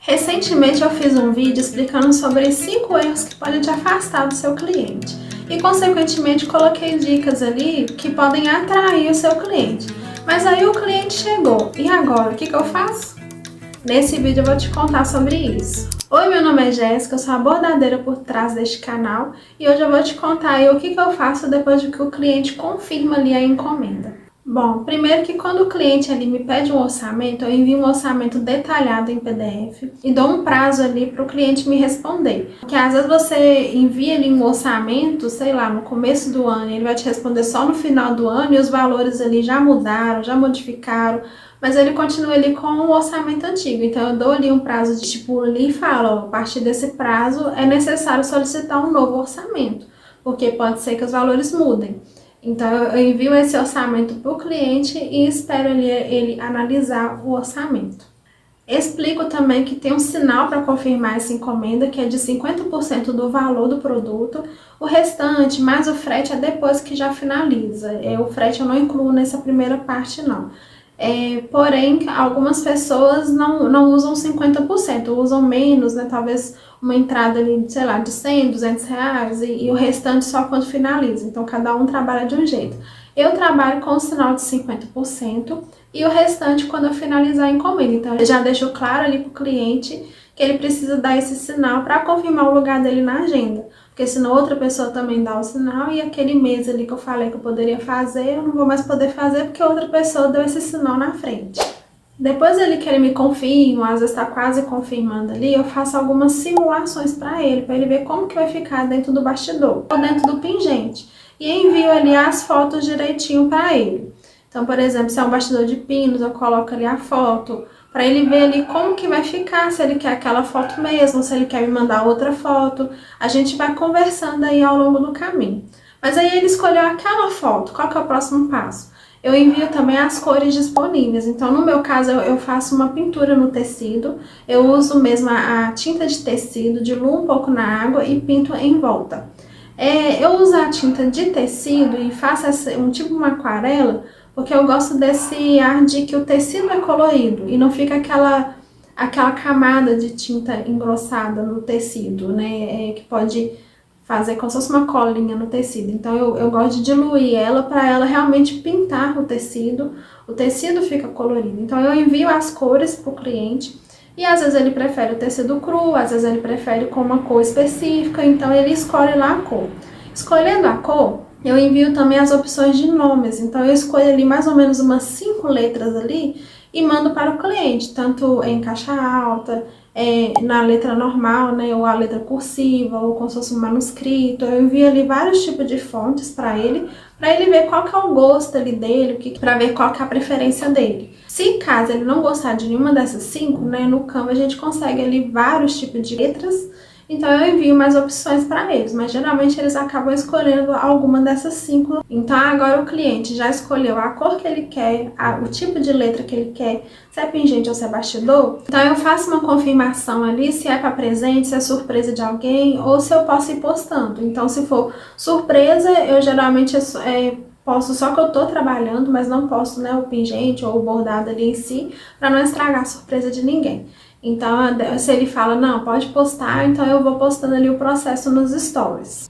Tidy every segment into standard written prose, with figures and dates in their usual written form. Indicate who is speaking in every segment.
Speaker 1: Recentemente eu fiz um vídeo explicando sobre 5 erros que podem te afastar do seu cliente e, consequentemente, coloquei dicas ali que podem atrair o seu cliente. Mas aí o cliente chegou, e agora? O que eu faço? Nesse vídeo eu vou te contar sobre isso. Oi, meu nome é Jéssica, eu sou a bordadeira por trás deste canal e hoje eu vou te contar aí o que eu faço depois de que o cliente confirma ali a encomenda. Bom, primeiro que quando o cliente ali me pede um orçamento, eu envio um orçamento detalhado em PDF e dou um prazo ali para o cliente me responder. Porque às vezes você envia ali um orçamento, sei lá, no começo do ano, e ele vai te responder só no final do ano e os valores ali já mudaram, já modificaram, mas ele continua ali com o orçamento antigo. Então eu dou ali um prazo de tipo ali e falo, ó, a partir desse prazo é necessário solicitar um novo orçamento, porque pode ser que os valores mudem. Então eu envio esse orçamento para o cliente e espero ele analisar o orçamento. Explico também que tem um sinal para confirmar essa encomenda, que é de 50% do valor do produto. O restante, mais o frete, é depois que já finaliza. O frete eu não incluo nessa primeira parte, não. Porém, algumas pessoas não usam 50%, usam menos, né? Talvez uma entrada ali, sei lá, de 100, 200 reais e o restante só quando finaliza. Então, cada um trabalha de um jeito. Eu trabalho com o sinal de 50% e o restante quando eu finalizar a encomenda. Então, eu já deixo claro ali para o cliente que ele precisa dar esse sinal para confirmar o lugar dele na agenda. Porque senão outra pessoa também dá o sinal e aquele mês ali que eu falei que eu poderia fazer, eu não vou mais poder fazer porque outra pessoa deu esse sinal na frente. Depois que ele me confirma, às vezes está quase confirmando ali, eu faço algumas simulações para ele ver como que vai ficar dentro do bastidor ou dentro do pingente. E envio ali as fotos direitinho para ele. Então, por exemplo, se é um bastidor de pinos, eu coloco ali a foto para ele ver ali como que vai ficar, se ele quer aquela foto mesmo, se ele quer me mandar outra foto. A gente vai conversando aí ao longo do caminho. Mas aí ele escolheu aquela foto, qual que é o próximo passo? Eu envio também as cores disponíveis. Então, no meu caso, eu faço uma pintura no tecido. Eu uso mesmo a tinta de tecido, diluo um pouco na água e pinto em volta. Eu uso a tinta de tecido e faço um tipo uma aquarela, porque eu gosto desse ar de que o tecido é colorido e não fica aquela camada de tinta engrossada no tecido, né? Que pode fazer como se fosse uma colinha no tecido. Então eu gosto de diluir ela para ela realmente pintar o tecido fica colorido. Então eu envio as cores para o cliente e às vezes ele prefere o tecido cru, às vezes ele prefere com uma cor específica, então ele escolhe lá a cor. Escolhendo a cor, eu envio também as opções de nomes, então eu escolho ali mais ou menos umas 5 letras ali e mando para o cliente, tanto em caixa alta, na letra normal, né, ou a letra cursiva, ou como se fosse um manuscrito. Eu envio ali vários tipos de fontes para ele ver qual que é o gosto ali dele, para ver qual que é a preferência dele. Se caso ele não gostar de nenhuma dessas 5, né, no Canva a gente consegue ali vários tipos de letras. Então eu envio mais opções para eles, mas geralmente eles acabam escolhendo alguma dessas 5. Então agora o cliente já escolheu a cor que ele quer, o tipo de letra que ele quer, se é pingente ou se é bastidor. Então eu faço uma confirmação ali se é para presente, se é surpresa de alguém ou se eu posso ir postando. Então se for surpresa, eu geralmente posto só que eu tô trabalhando, mas não posto, né, o pingente ou o bordado ali em si, para não estragar a surpresa de ninguém. Então, se ele fala, não, pode postar, então eu vou postando ali o processo nos stories.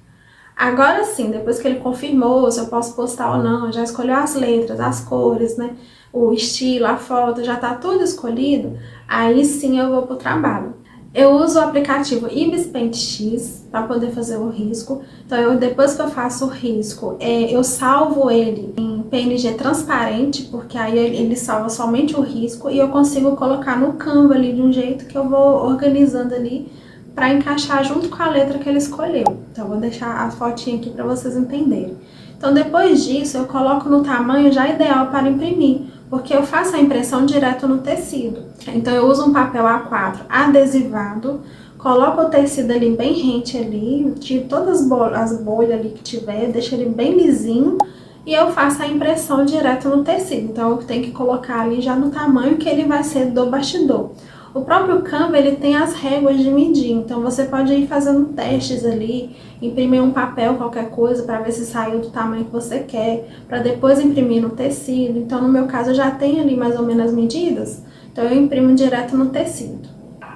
Speaker 1: Agora sim, depois que ele confirmou se eu posso postar ou não, já escolheu as letras, as cores, né, o estilo, a foto, já tá tudo escolhido, aí sim eu vou pro trabalho. Eu uso o aplicativo Ibis Paint X para poder fazer o risco. Então, depois que eu faço o risco, eu salvo ele em PNG transparente, porque aí ele salva somente o risco e eu consigo colocar no Canva ali de um jeito que eu vou organizando ali para encaixar junto com a letra que ele escolheu. Então, eu vou deixar a fotinha aqui para vocês entenderem. Então, depois disso, eu coloco no tamanho já ideal para imprimir, porque eu faço a impressão direto no tecido. Então, eu uso um papel A4 adesivado, coloco o tecido ali bem rente ali, tiro todas as bolhas ali que tiver, deixo ele bem lisinho e eu faço a impressão direto no tecido. Então, eu tenho que colocar ali já no tamanho que ele vai ser do bastidor. O próprio Canva, ele tem as réguas de medir, então você pode ir fazendo testes ali, imprimir um papel, qualquer coisa, para ver se saiu do tamanho que você quer, para depois imprimir no tecido. Então, no meu caso, eu já tenho ali mais ou menos as medidas, então eu imprimo direto no tecido.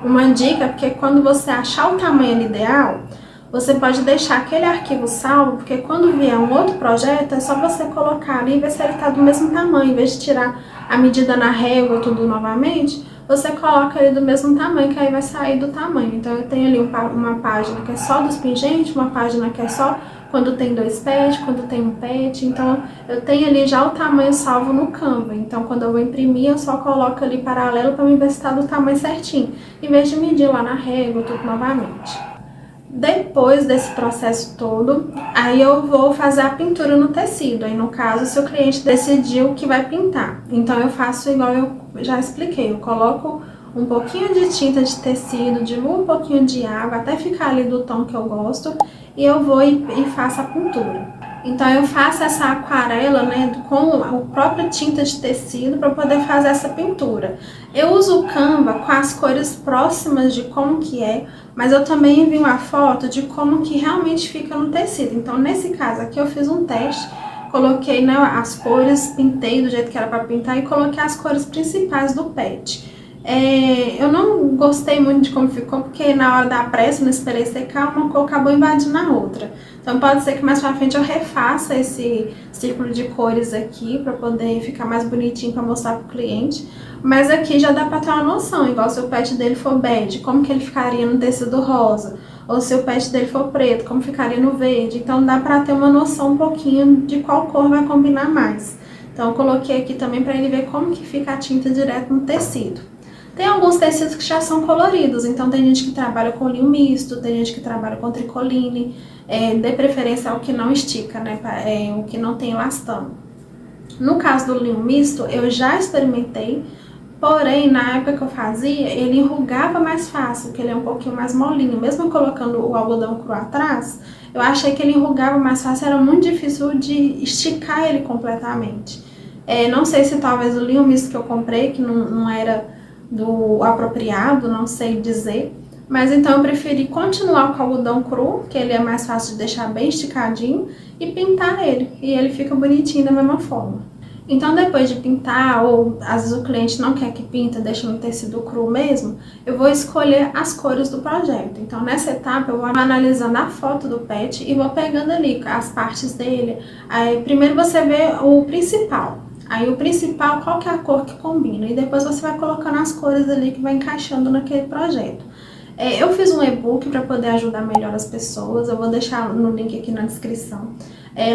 Speaker 1: uma dica, porque quando você achar o tamanho ideal, você pode deixar aquele arquivo salvo, porque quando vier um outro projeto, é só você colocar ali e ver se ele está do mesmo tamanho. Em vez de tirar a medida na régua tudo novamente, você coloca ele do mesmo tamanho, que aí vai sair do tamanho. Então eu tenho ali uma página que é só dos pingentes, uma página que é só quando tem 2 pets, quando tem um pet. Então eu tenho ali já o tamanho salvo no Canva. Então quando eu vou imprimir, eu só coloco ali paralelo para me ver se está do tamanho certinho, em vez de medir lá na régua tudo novamente. Depois desse processo todo, aí eu vou fazer a pintura no tecido. Aí no caso, se o cliente decidiu que vai pintar, então eu faço igual eu já expliquei. Eu coloco um pouquinho de tinta de tecido, diluo um pouquinho de água até ficar ali do tom que eu gosto, e eu vou e faço a pintura. Então eu faço essa aquarela, né, com a própria tinta de tecido para poder fazer essa pintura. Eu uso o Canva com as cores próximas de como que é, mas eu também envio uma foto de como que realmente fica no tecido. Então nesse caso aqui eu fiz um teste, coloquei, né, as cores, pintei do jeito que era para pintar e coloquei as cores principais do pet. Eu não gostei muito de como ficou, porque na hora da pressa, não esperei secar, uma cor acabou invadindo a outra. Então pode ser que mais pra frente eu refaça esse círculo de cores aqui, pra poder ficar mais bonitinho pra mostrar pro cliente. Mas aqui já dá pra ter uma noção, igual se o pet dele for bege, como que ele ficaria no tecido rosa. Ou se o pet dele for preto, como ficaria no verde. Então dá pra ter uma noção um pouquinho de qual cor vai combinar mais. Então eu coloquei aqui também pra ele ver como que fica a tinta direto no tecido. Tem alguns tecidos que já são coloridos, então tem gente que trabalha com linho misto, tem gente que trabalha com tricoline, de preferência é o que não estica, né, o que não tem elastano. No caso do linho misto, eu já experimentei, porém na época que eu fazia, ele enrugava mais fácil, porque ele é um pouquinho mais molinho. Mesmo colocando o algodão cru atrás, eu achei que ele enrugava mais fácil, era muito difícil de esticar ele completamente. Não sei se talvez o linho misto que eu comprei, que não era do apropriado, não sei dizer, mas então eu preferi continuar com o algodão cru, que ele é mais fácil de deixar bem esticadinho, e pintar ele, e ele fica bonitinho da mesma forma. Então depois de pintar, ou às vezes o cliente não quer que pinta, deixa no tecido cru mesmo, eu vou escolher as cores do projeto. Então nessa etapa eu vou analisando a foto do pet e vou pegando ali as partes dele. Aí primeiro você vê o principal. Aí o principal, qual que é a cor que combina? E depois você vai colocando as cores ali que vai encaixando naquele projeto. Eu fiz um e-book para poder ajudar melhor as pessoas, eu vou deixar no link aqui na descrição.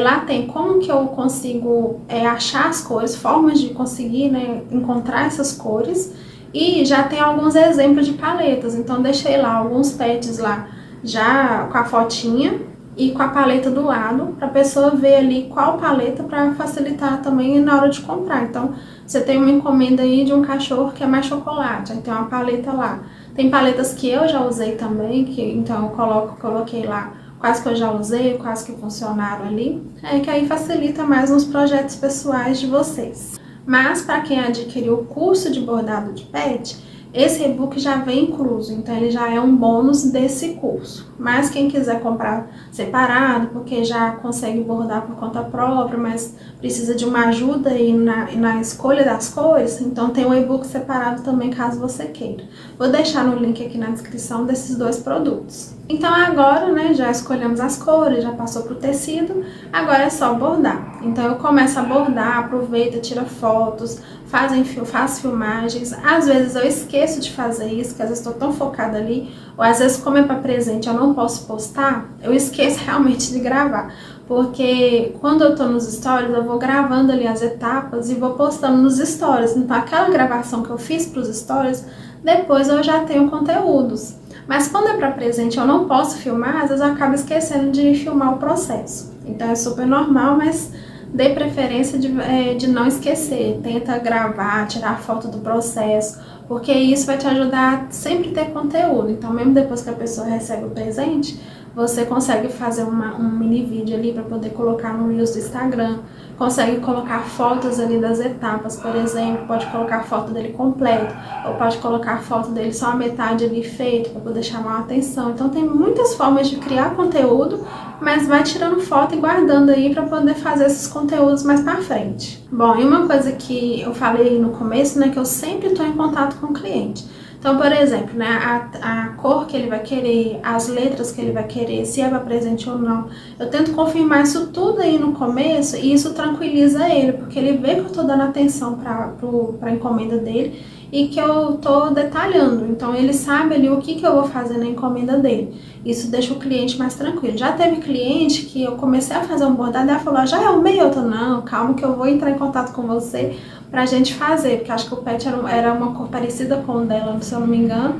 Speaker 1: Lá tem como que eu consigo achar as cores, formas de conseguir, né, encontrar essas cores. E já tem alguns exemplos de paletas, então deixei lá alguns pets lá já com a fotinha e com a paleta do lado, para a pessoa ver ali qual paleta, para facilitar também na hora de comprar. Então, você tem uma encomenda aí de um cachorro que é mais chocolate, aí tem uma paleta lá. Tem paletas que eu já usei também, então eu coloquei lá quais que eu já usei, quais que funcionaram ali, que aí facilita mais nos projetos pessoais de vocês. Mas para quem adquiriu o curso de bordado de pet, esse e-book já vem incluso, então ele já é um bônus desse curso. Mas quem quiser comprar separado, porque já consegue bordar por conta própria, mas precisa de uma ajuda aí na escolha das cores, então tem um e-book separado também, caso você queira. Vou deixar no link aqui na descrição desses dois produtos. Então agora, né, já escolhemos as cores, já passou pro tecido, agora é só bordar. Então eu começo a bordar, aproveita, tira fotos, faz filmagens. Às vezes eu esqueço de fazer isso, porque às vezes estou tão focada ali, ou às vezes como é para presente eu não posso postar, eu esqueço realmente de gravar. Porque quando eu tô nos stories, eu vou gravando ali as etapas e vou postando nos stories. Então aquela gravação que eu fiz pros stories, depois eu já tenho conteúdos. Mas quando é para presente eu não posso filmar, às vezes eu acabo esquecendo de filmar o processo. Então é super normal, mas dê preferência de não esquecer. Tenta gravar, tirar foto do processo, porque isso vai te ajudar a sempre ter conteúdo. Então mesmo depois que a pessoa recebe o presente, você consegue fazer um mini vídeo ali para poder colocar no Reels do Instagram, consegue colocar fotos ali das etapas, por exemplo, pode colocar foto dele completo, ou pode colocar foto dele só a metade ali feito, para poder chamar a atenção. Então tem muitas formas de criar conteúdo, mas vai tirando foto e guardando aí para poder fazer esses conteúdos mais para frente. Bom, e uma coisa que eu falei no começo, né, que eu sempre estou em contato com o cliente. Então, por exemplo, né, a cor que ele vai querer, as letras que ele vai querer, se é para presente ou não. Eu tento confirmar isso tudo aí no começo e isso tranquiliza ele, porque ele vê que eu estou dando atenção para a encomenda dele e que eu estou detalhando. Então, ele sabe ali o que eu vou fazer na encomenda dele. Isso deixa o cliente mais tranquilo. Já teve cliente que eu comecei a fazer um bordado e ela falou, já é o meu? Eu tô, não, calma que eu vou entrar em contato com você pra gente fazer, porque acho que o pet era uma cor parecida com o dela, se eu não me engano,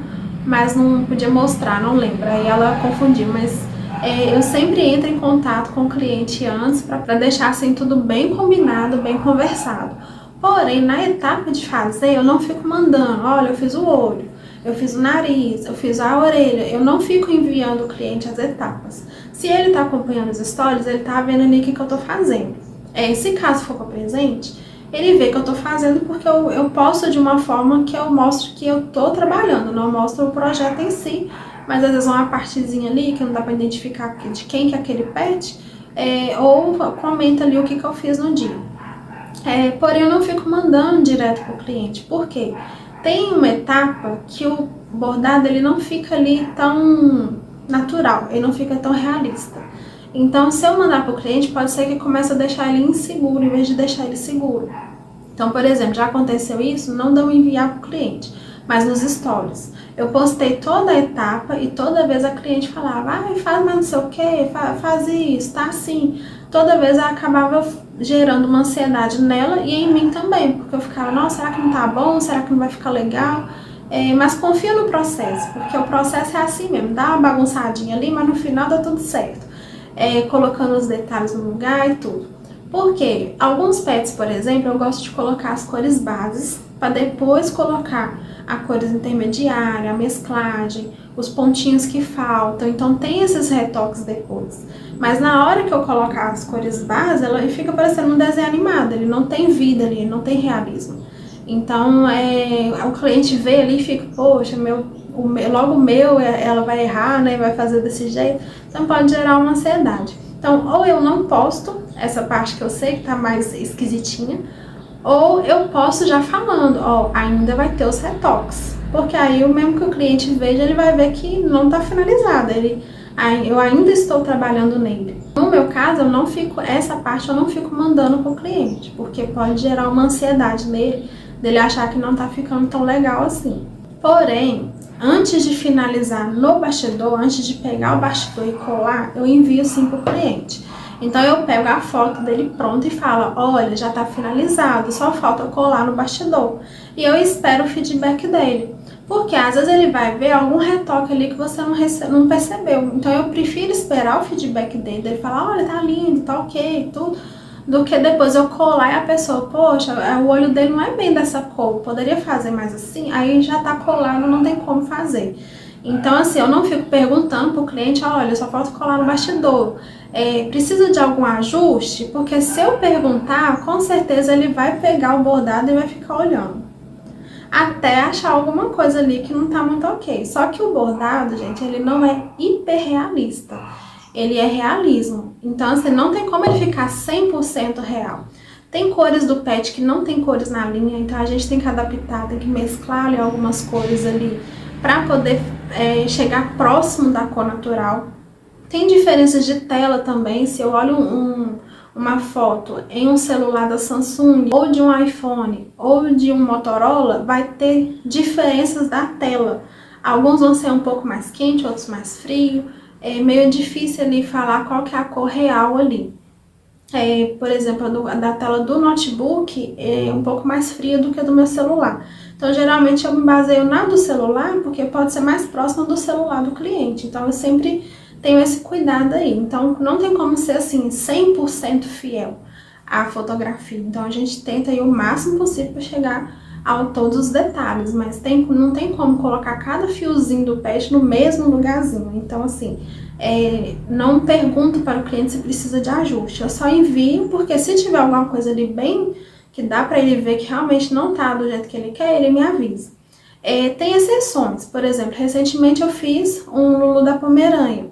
Speaker 1: mas não podia mostrar, não lembro, aí ela confundiu, mas eu sempre entro em contato com o cliente antes pra deixar assim tudo bem combinado, bem conversado. Porém, na etapa de fazer, eu não fico mandando, olha, eu fiz o olho, eu fiz o nariz, eu fiz a orelha, eu não fico enviando o cliente as etapas. Se ele tá acompanhando os stories, ele tá vendo ali o que eu tô fazendo. Se caso for para presente, ele vê que eu tô fazendo porque eu posto de uma forma que eu mostro que eu tô trabalhando, não mostro o projeto em si, mas às vezes uma partezinha ali que não dá para identificar de quem que é aquele pet, ou comenta ali o que eu fiz no dia. Porém, eu não fico mandando direto pro cliente, por quê? Tem uma etapa que o bordado ele não fica ali tão natural, ele não fica tão realista. Então, se eu mandar para o cliente, pode ser que comece a deixar ele inseguro em vez de deixar ele seguro. Então, por exemplo, já aconteceu isso, não deu enviar para o cliente, mas nos stories. Eu postei toda a etapa e toda vez a cliente falava, faz mais não sei o que, faz isso, tá assim. Toda vez ela acabava gerando uma ansiedade nela e em mim também, porque eu ficava, nossa, será que não tá bom? Será que não vai ficar legal? Mas confia no processo, porque o processo é assim mesmo, dá uma bagunçadinha ali, mas no final dá tudo certo. Colocando os detalhes no lugar e tudo. Porque alguns pets, por exemplo, eu gosto de colocar as cores bases para depois colocar a cores intermediária, a mesclagem, os pontinhos que faltam. Então tem esses retoques depois. Mas na hora que eu colocar as cores bases, ela fica parecendo um desenho animado. Ele não tem vida ali, ele não tem realismo. Então o cliente vê ali e fica, poxa, logo o meu, ela vai errar, né? Vai fazer desse jeito. Então pode gerar uma ansiedade. Então, ou eu não posto essa parte que eu sei que tá mais esquisitinha, ou eu posto já falando, ainda vai ter os retoques. Porque aí, o mesmo que o cliente veja, ele vai ver que não tá finalizada. Eu ainda estou trabalhando nele. No meu caso, essa parte eu não fico mandando pro cliente, porque pode gerar uma ansiedade nele, dele achar que não tá ficando tão legal assim. Porém, antes de finalizar no bastidor, antes de pegar o bastidor e colar, eu envio sim para o cliente. Então eu pego a foto dele pronta e falo, olha, já está finalizado, só falta colar no bastidor. E eu espero o feedback dele. Porque às vezes ele vai ver algum retoque ali que você não percebeu. Então eu prefiro esperar o feedback dele, ele falar, olha, tá lindo, tá ok, tudo, do que depois eu colar e a pessoa, poxa, o olho dele não é bem dessa cor, poderia fazer mais assim? Aí já tá colado, não tem como fazer. Então, assim, eu não fico perguntando pro cliente, olha, só falta colar no bastidor. Precisa de algum ajuste? Porque se eu perguntar, com certeza ele vai pegar o bordado e vai ficar olhando. Até achar alguma coisa ali que não tá muito ok. Só que o bordado, gente, ele não é hiperrealista. Ele é realismo. Então, assim, não tem como ele ficar 100% real. Tem cores do pet que não tem cores na linha, então a gente tem que adaptar, tem que mesclar ali algumas cores ali para poder chegar próximo da cor natural. Tem diferenças de tela também. Se eu olho uma foto em um celular da Samsung, ou de um iPhone, ou de um Motorola, vai ter diferenças da tela. Alguns vão ser um pouco mais quente, outros mais frio. É meio difícil ali falar qual que é a cor real ali. Por exemplo, da tela do notebook é um pouco mais fria do que a do meu celular. Então, geralmente eu me baseio na do celular, porque pode ser mais próxima do celular do cliente. Então, eu sempre tenho esse cuidado aí. Então, não tem como ser assim 100% fiel à fotografia. Então, a gente tenta aí o máximo possível para chegar a todos os detalhes, mas não tem como colocar cada fiozinho do pet no mesmo lugarzinho. Então, assim, não pergunto para o cliente se precisa de ajuste. Eu só envio, porque se tiver alguma coisa ali bem que dá para ele ver que realmente não tá do jeito que ele quer, ele me avisa. Tem exceções. Por exemplo, recentemente eu fiz um Lulu da Pomerânia.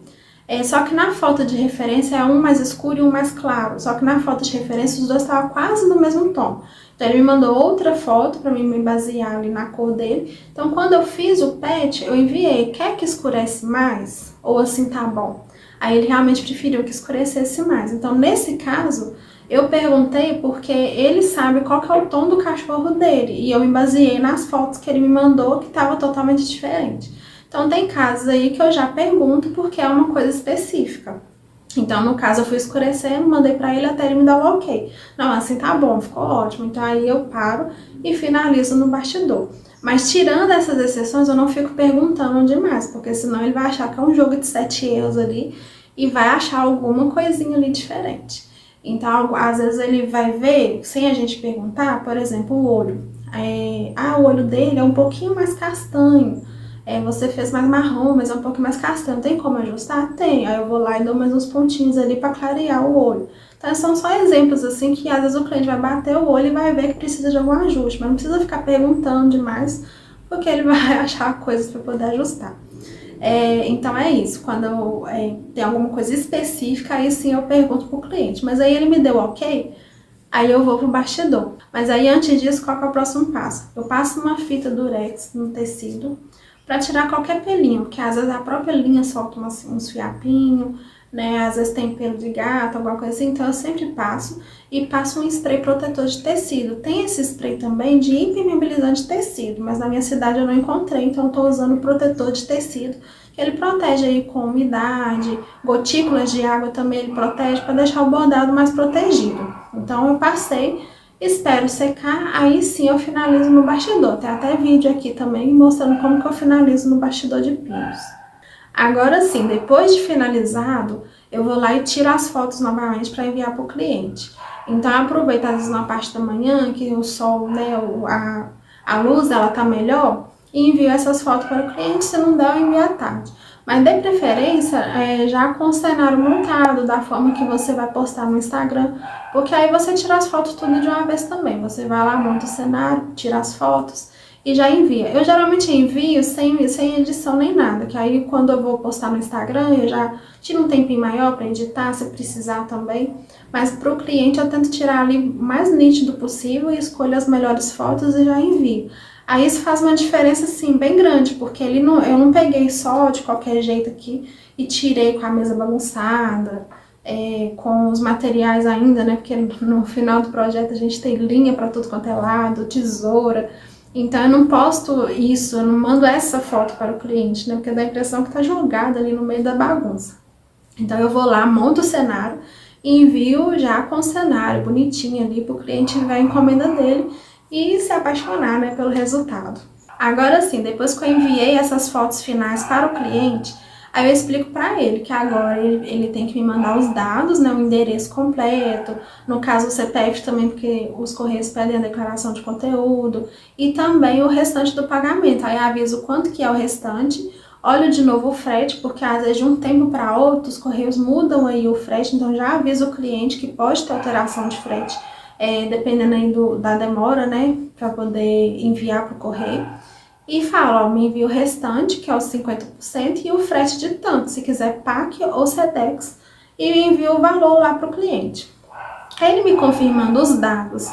Speaker 1: Só que na foto de referência é um mais escuro e um mais claro. Só que na foto de referência os dois estavam quase do mesmo tom. Então ele me mandou outra foto para mim me basear ali na cor dele. Então quando eu fiz o patch, eu enviei, quer que escurece mais? Ou assim tá bom? Aí ele realmente preferiu que escurecesse mais. Então nesse caso, eu perguntei porque ele sabe qual que é o tom do cachorro dele. E eu me baseei nas fotos que ele me mandou que estava totalmente diferente. Então tem casos aí que eu já pergunto porque é uma coisa específica. Então, no caso, eu fui escurecendo, mandei pra ele até ele me dar o ok. Não, assim tá bom, ficou ótimo. Então aí eu paro e finalizo no bastidor. Mas tirando essas exceções, eu não fico perguntando demais, porque senão ele vai achar que é um jogo de 7 euros ali e vai achar alguma coisinha ali diferente. Então, às vezes ele vai ver, sem a gente perguntar, por exemplo, o olho. O olho dele é um pouquinho mais castanho. Você fez mais marrom, mas é um pouco mais castanho. Tem como ajustar? Tem. Aí eu vou lá e dou mais uns pontinhos ali para clarear o olho. Então são só exemplos assim que às vezes o cliente vai bater o olho e vai ver que precisa de algum ajuste, mas não precisa ficar perguntando demais, porque ele vai achar coisas para poder ajustar. Então é isso, quando tem alguma coisa específica, aí sim eu pergunto pro cliente, mas aí ele me deu ok, aí eu vou pro bastidor. Mas aí antes disso, qual que é o próximo passo? Eu passo uma fita durex no tecido para tirar qualquer pelinho, porque às vezes a própria linha solta uns fiapinhos, né? Às vezes tem pelo de gato, alguma coisa assim, então eu sempre passo e passo um spray protetor de tecido. Tem esse spray também de impermeabilizante de tecido, mas na minha cidade eu não encontrei, então eu tô usando o protetor de tecido. Ele protege aí com umidade, gotículas de água também ele protege para deixar o bordado mais protegido. Então eu passei, espero secar, aí sim eu finalizo no bastidor. Tem até vídeo aqui também mostrando como que eu finalizo no bastidor de pinos. Agora sim, depois de finalizado, eu vou lá e tiro as fotos novamente para enviar para o cliente. Então eu aproveito às vezes na parte da manhã, que o sol, né, a luz ela tá melhor, e envio essas fotos para o cliente, se não der eu envio à tarde. Mas de preferência, já com o cenário montado, da forma que você vai postar no Instagram, porque aí você tira as fotos tudo de uma vez também. Você vai lá, monta o cenário, tira as fotos e já envia. Eu geralmente envio sem edição nem nada, que aí quando eu vou postar no Instagram, eu já tiro um tempinho maior para editar, se precisar também. Mas para o cliente eu tento tirar ali o mais nítido possível e escolho as melhores fotos e já envio. Aí isso faz uma diferença, assim, bem grande, porque eu não peguei só de qualquer jeito aqui e tirei com a mesa bagunçada, com os materiais ainda, né? Porque no final do projeto a gente tem linha para tudo quanto é lado, tesoura. Então eu não posto isso, eu não mando essa foto para o cliente, né? Porque dá a impressão que tá jogada ali no meio da bagunça. Então eu vou lá, monto o cenário e envio já com o cenário bonitinho ali para o cliente ver a encomenda dele e se apaixonar, né, pelo resultado. Agora sim, depois que eu enviei essas fotos finais para o cliente, aí eu explico para ele que agora ele tem que me mandar os dados, né, o endereço completo, no caso o CPF também, porque os correios pedem a declaração de conteúdo, e também o restante do pagamento. Aí aviso quanto que é o restante, olho de novo o frete, porque às vezes de um tempo para outro os correios mudam aí o frete, então já aviso o cliente que pode ter alteração de frete, dependendo aí da demora, né, para poder enviar para o correio. E falo, ó, me envia o restante, que é os 50%, e o frete de tanto, se quiser PAC ou SEDEX, e envio o valor lá para o cliente. Ele me confirmando os dados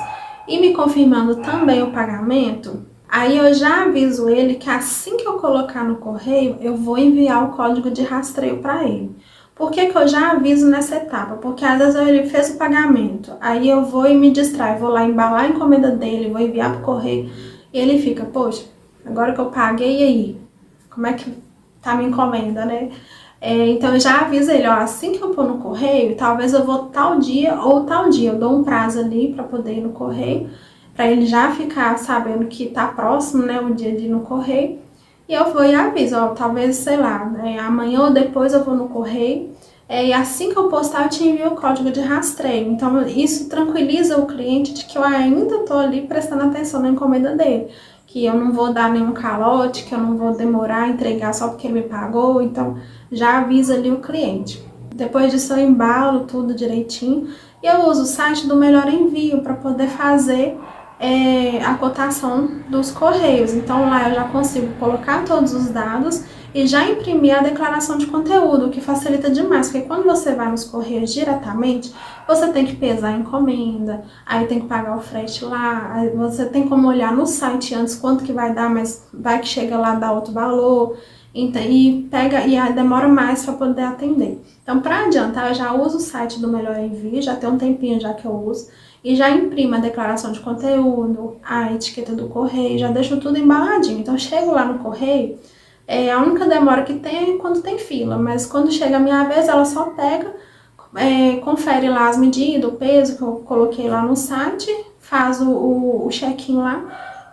Speaker 1: e me confirmando também o pagamento, aí eu já aviso ele que assim que eu colocar no correio, eu vou enviar o código de rastreio para ele. Por que que eu já aviso nessa etapa? Porque às vezes ele fez o pagamento, aí eu vou e me distraio, vou lá embalar a encomenda dele, vou enviar pro correio, e ele fica, poxa, agora que eu paguei, e aí? Como é que tá minha encomenda, né? Então eu já aviso ele, ó, assim que eu pôr no correio, talvez eu vou tal dia ou tal dia, eu dou um prazo ali para poder ir no correio, para ele já ficar sabendo que tá próximo, né, o dia de ir no correio. E eu vou e aviso, ó, talvez, sei lá, né, amanhã ou depois eu vou no correio, e assim que eu postar eu te envio o código de rastreio. Então isso tranquiliza o cliente de que eu ainda tô ali prestando atenção na encomenda dele, que eu não vou dar nenhum calote, que eu não vou demorar a entregar só porque ele me pagou, então já avisa ali o cliente. Depois disso eu embalo tudo direitinho e eu uso o site do Melhor Envio para poder fazer a cotação dos correios. Então lá eu já consigo colocar todos os dados, e já imprimir a declaração de conteúdo, o que facilita demais, porque quando você vai nos correios diretamente, você tem que pesar a encomenda, aí tem que pagar o frete lá, aí você tem como olhar no site antes quanto que vai dar, mas vai que chega lá dá outro valor, então, e demora mais para poder atender. Então, para adiantar, eu já uso o site do Melhor Envio, já tem um tempinho já que eu uso, e já imprimo a declaração de conteúdo, a etiqueta do correio, já deixo tudo embaladinho. Então, eu chego lá no correio, a única demora que tem é quando tem fila, mas quando chega a minha vez, ela só pega, confere lá as medidas, o peso que eu coloquei lá no site, faz o check-in lá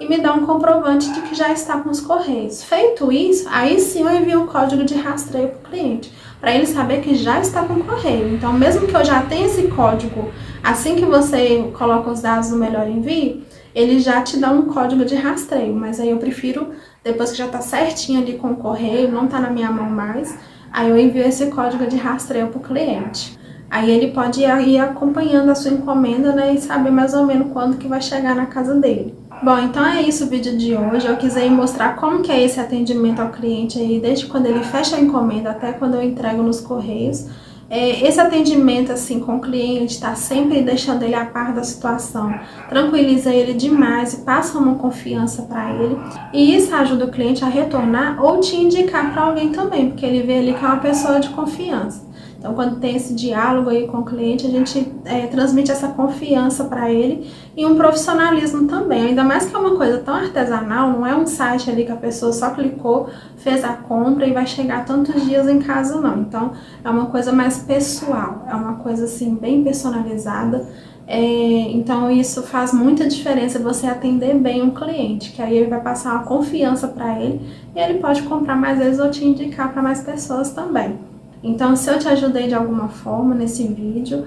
Speaker 1: e me dá um comprovante de que já está com os correios. Feito isso, aí sim eu envio o código de rastreio para o cliente, para ele saber que já está com o correio. Então, mesmo que eu já tenha esse código, assim que você coloca os dados no Melhor Envio, ele já te dá um código de rastreio, mas aí eu prefiro, depois que já está certinho ali com o correio, não está na minha mão mais, aí eu envio esse código de rastreio para o cliente. Aí ele pode ir acompanhando a sua encomenda, né, e saber mais ou menos quando que vai chegar na casa dele. Bom, então é isso o vídeo de hoje. Eu quis aí mostrar como que é esse atendimento ao cliente aí, desde quando ele fecha a encomenda até quando eu entrego nos correios. Esse atendimento assim com o cliente tá sempre deixando ele a par da situação, tranquiliza ele demais e passa uma confiança para ele. E isso ajuda o cliente a retornar ou te indicar para alguém também, porque ele vê ali que é uma pessoa de confiança. Então, quando tem esse diálogo aí com o cliente, a gente transmite essa confiança para ele e um profissionalismo também. Ainda mais que é uma coisa tão artesanal, não é um site ali que a pessoa só clicou, fez a compra e vai chegar tantos dias em casa, não. Então, é uma coisa mais pessoal, é uma coisa assim bem personalizada. Então, isso faz muita diferença você atender bem um cliente, que aí ele vai passar uma confiança para ele e ele pode comprar mais vezes ou te indicar para mais pessoas também. Então, se eu te ajudei de alguma forma nesse vídeo,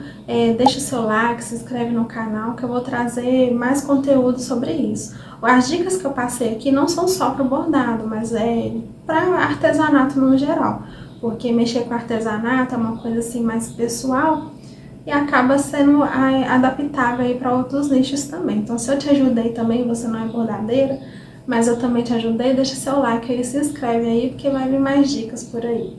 Speaker 1: deixa o seu like, se inscreve no canal que eu vou trazer mais conteúdo sobre isso. As dicas que eu passei aqui não são só para bordado, mas para artesanato no geral, porque mexer com artesanato é uma coisa assim mais pessoal e acaba sendo adaptável aí para outros nichos também. Então, se eu te ajudei também, você não é bordadeira, mas eu também te ajudei, deixa seu like aí, se inscreve aí, porque vai vir mais dicas por aí.